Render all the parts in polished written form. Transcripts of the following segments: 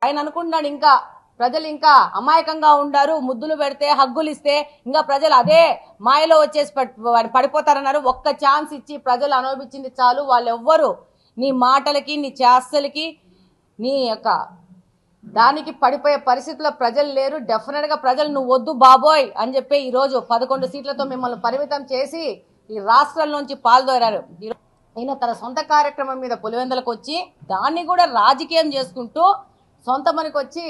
ఆయన అనుకుంటున్నాడు ఇంకా ప్రజలు ఇంకా అమాయకంగా ఉండారు, ముద్దులు పెడితే హగ్గులు ఇస్తే ఇంకా ప్రజలు అదే మాయలో వచ్చేసి పడిపోతారన్నారు. ఒక్క ఛాన్స్ ఇచ్చి ప్రజలు అనుభవించింది చాలు. వాళ్ళెవ్వరు నీ మాటలకి నీ చేష్టలకి నీ యొక్క దానికి పడిపోయే పరిస్థితుల్లో ప్రజలు లేరు. డెఫినెట్ గా ప్రజలు నువ్వు వద్దు బాబోయ్ అని చెప్పి ఈ రోజు 11 సీట్లతో మిమ్మల్ని పరిమితం చేసి ఈ రాష్ట్రాల్లోంచి పాల్దోరారు. ఈయన తన సొంత కార్యక్రమం మీద పులివెందులకు వచ్చి దాన్ని కూడా రాజకీయం చేసుకుంటూ సొంత పనికి వచ్చి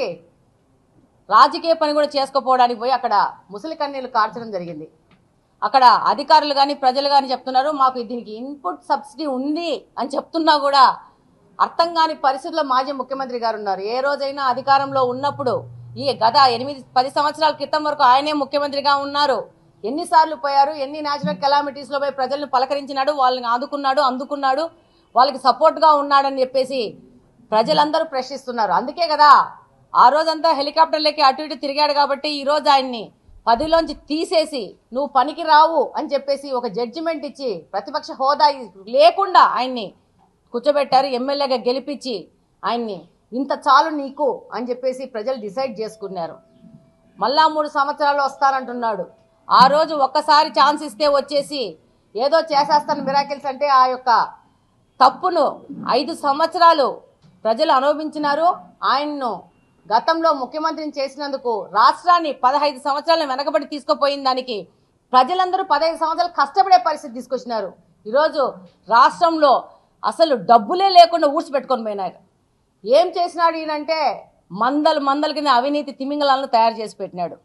రాజకీయ పని కూడా చేసుకోపోవడానికి పోయి అక్కడ ముసలి కన్నీళ్లు కార్చడం జరిగింది. అక్కడ అధికారులు కానీ ప్రజలు కానీ చెప్తున్నారు మాకు దీనికి ఇన్పుట్ సబ్సిడీ ఉంది అని చెప్తున్నా కూడా అర్థం కాని పరిస్థితుల్లో మాజీ ముఖ్యమంత్రి గారు ఉన్నారు. ఏ రోజైనా అధికారంలో ఉన్నప్పుడు ఈ గత 8-10 సంవత్సరాల క్రితం వరకు ఆయనే ముఖ్యమంత్రిగా ఉన్నారు. ఎన్నిసార్లు పోయారు, ఎన్ని న్యాచురల్ కెలామిటీస్ లో పోయి ప్రజలను పలకరించినాడు, వాళ్ళని అందుకున్నాడు, వాళ్ళకి సపోర్ట్ గా ఉన్నాడని చెప్పేసి ప్రజలందరూ ప్రశ్నిస్తున్నారు. అందుకే కదా ఆ రోజంతా హెలికాప్టర్లకి అటు ఇటు తిరిగాడు కాబట్టి ఈ రోజు ఆయన్ని పదవిలోంచి తీసేసి నువ్వు పనికి రావు అని చెప్పేసి ఒక జడ్జిమెంట్ ఇచ్చి ప్రతిపక్ష హోదా లేకుండా ఆయన్ని కూర్చోబెట్టారు. ఎమ్మెల్యేగా గెలిపించి ఆయన్ని ఇంత చాలు నీకు అని చెప్పేసి ప్రజలు డిసైడ్ చేసుకున్నారు. మళ్ళా 3 సంవత్సరాలు వస్తానంటున్నాడు. ఆ రోజు ఒక్కసారి ఛాన్స్ ఇస్తే వచ్చేసి ఏదో చేసేస్తాను మిరాకిల్స్ అంటే ఆ యొక్క తప్పును 5 సంవత్సరాలు ప్రజలు అనుభవించినారు. ఆయన్ను గతంలో ముఖ్యమంత్రిని చేసినందుకు రాష్ట్రాన్ని 15 సంవత్సరాలను వెనకబడి తీసుకుపోయిన దానికి ప్రజలందరూ 15 సంవత్సరాలు కష్టపడే పరిస్థితి తీసుకొచ్చినారు. ఈరోజు రాష్ట్రంలో అసలు డబ్బులే లేకుండా ఊడ్చిపెట్టుకొని పోయినారు. ఏం చేసినాడు ఈయనంటే మందల కింద అవినీతి తిమింగళాలను తయారు చేసి పెట్టినాడు.